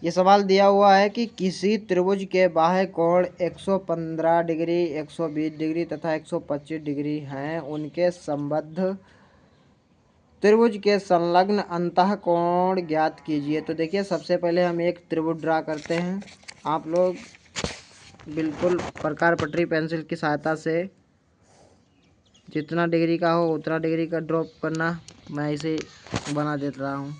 ये सवाल दिया हुआ है कि किसी त्रिभुज के बाह्य कोण 115 डिग्री, 120 डिग्री तथा 125 डिग्री हैं। उनके संबद्ध त्रिभुज के संलग्न अंतः कोण ज्ञात कीजिए। तो देखिए, सबसे पहले हम एक त्रिभुज ड्रा करते हैं। आप लोग बिल्कुल प्रकार पटरी पेंसिल की सहायता से जितना डिग्री का हो उतना डिग्री का ड्रॉप करना। मैं इसे बना देता रहा हूँ।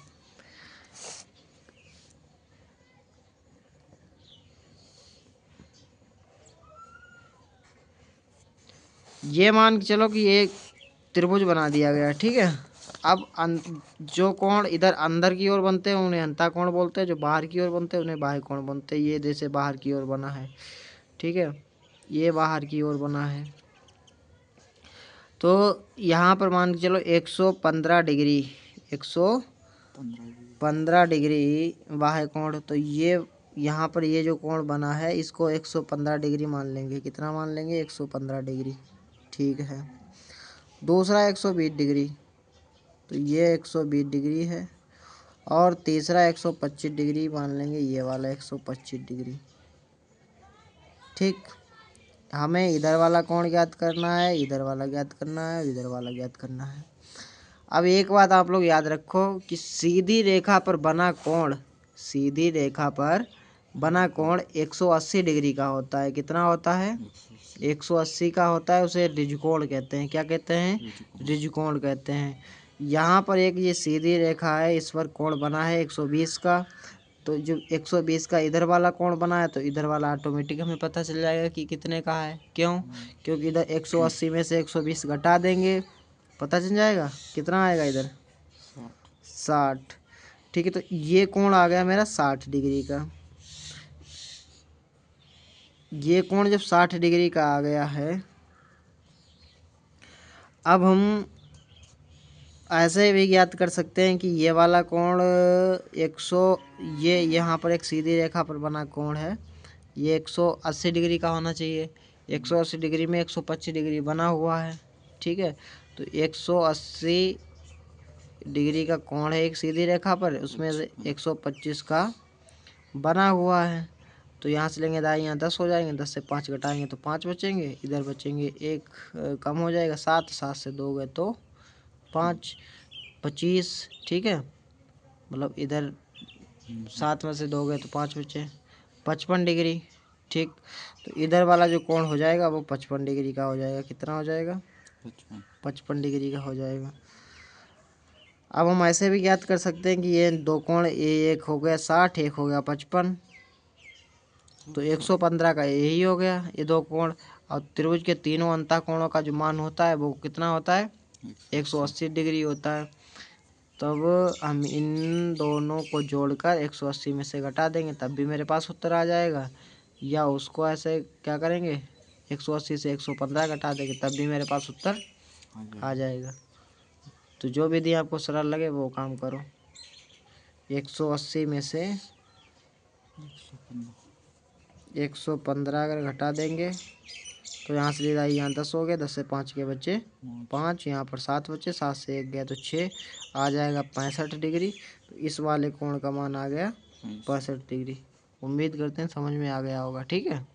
ये मान के चलो कि ये त्रिभुज बना दिया गया, ठीक है। अब जो कोण इधर अंदर की ओर बनते हैं उन्हें अंतः कोण बोलते हैं, जो बाहर की ओर बनते हैं उन्हें बाह्य कोण बनते हैं। ये जैसे बाहर की ओर बना है, ठीक है, ये बाहर की ओर बना है। तो यहाँ पर मान के चलो 115 डिग्री, 115 डिग्री बाह्य कोण। तो ये यहाँ पर ये जो कोण बना है इसको 115 डिग्री मान लेंगे। कितना मान लेंगे? 115 डिग्री, ठीक है। दूसरा 120 डिग्री, तो ये 120 डिग्री है। और तीसरा 125 डिग्री मान लेंगे, ये वाला 125 डिग्री, ठीक। हमें इधर वाला कोण ज्ञात करना है, इधर वाला ज्ञात करना है, इधर वाला ज्ञात करना है। अब एक बात आप लोग याद रखो कि सीधी रेखा पर बना कोण, सीधी रेखा पर बना कोण 180 डिग्री का होता है। कितना होता है? 180 का होता है। उसे ऋजुकोण कहते हैं। क्या कहते हैं? ऋजुकोण कहते हैं। यहाँ पर एक ये सीधी रेखा है, इस पर कोण बना है 120 का। तो जो 120 का इधर वाला कोण बना है तो इधर वाला ऑटोमेटिक हमें पता चल जाएगा कि कितने का है। क्यों? क्योंकि इधर 180 में से 120 घटा देंगे, पता चल जाएगा कितना आएगा इधर, 60, ठीक है। तो ये कोण आ गया मेरा 60 डिग्री का। ये कोण जब 60 डिग्री का आ गया है, अब हम ऐसे भी ज्ञात कर सकते हैं कि ये वाला कोण 100, ये यहाँ पर एक सीधी रेखा पर बना कोण है, ये 180 डिग्री का होना चाहिए। 180 डिग्री में 125 डिग्री बना हुआ है, ठीक है। तो 180 डिग्री का कोण है एक सीधी रेखा पर, उसमें से 125 का बना हुआ है। तो यहाँ से लेंगे दाएं, यहाँ 10 हो जाएंगे, 10 से 5 घटाएंगे तो 5 बचेंगे, इधर बचेंगे 1 कम हो जाएगा, 7, 7 से 2 गए तो 5, 25, ठीक है। मतलब इधर 7 में से 2 गए तो 5 बचे, 55 डिग्री, ठीक। तो इधर वाला जो कोण हो जाएगा वो 55 डिग्री का हो जाएगा। कितना हो जाएगा? 55 डिग्री का हो जाएगा। अब हम ऐसे भी ज्ञात कर सकते हैं कि ये दो कोण, ये एक हो गया 60, एक हो गया 55, तो 115 का यही हो गया, ये दो कोण। और त्रिभुज के तीनों अंतः कोणों का जो मान होता है वो कितना होता है? 180 डिग्री होता है। तब हम इन दोनों को जोड़कर 180 में से घटा देंगे, तब भी मेरे पास उत्तर आ जाएगा। या उसको ऐसे क्या करेंगे, 180 से 115 घटा देंगे, तब भी मेरे पास उत्तर आ जाएगा। तो जो विधि आपको सरल लगे वो काम करो। 180 में से 115 अगर घटा देंगे तो यहाँ से ले यहाँ 10 हो गया, 10 से 5 के बचे 5, यहाँ पर 7 बचे, 7 से 1 गया तो 6, आ जाएगा 65 डिग्री। तो इस वाले कोण का मान आ गया 65 डिग्री। उम्मीद करते हैं समझ में आ गया होगा, ठीक है।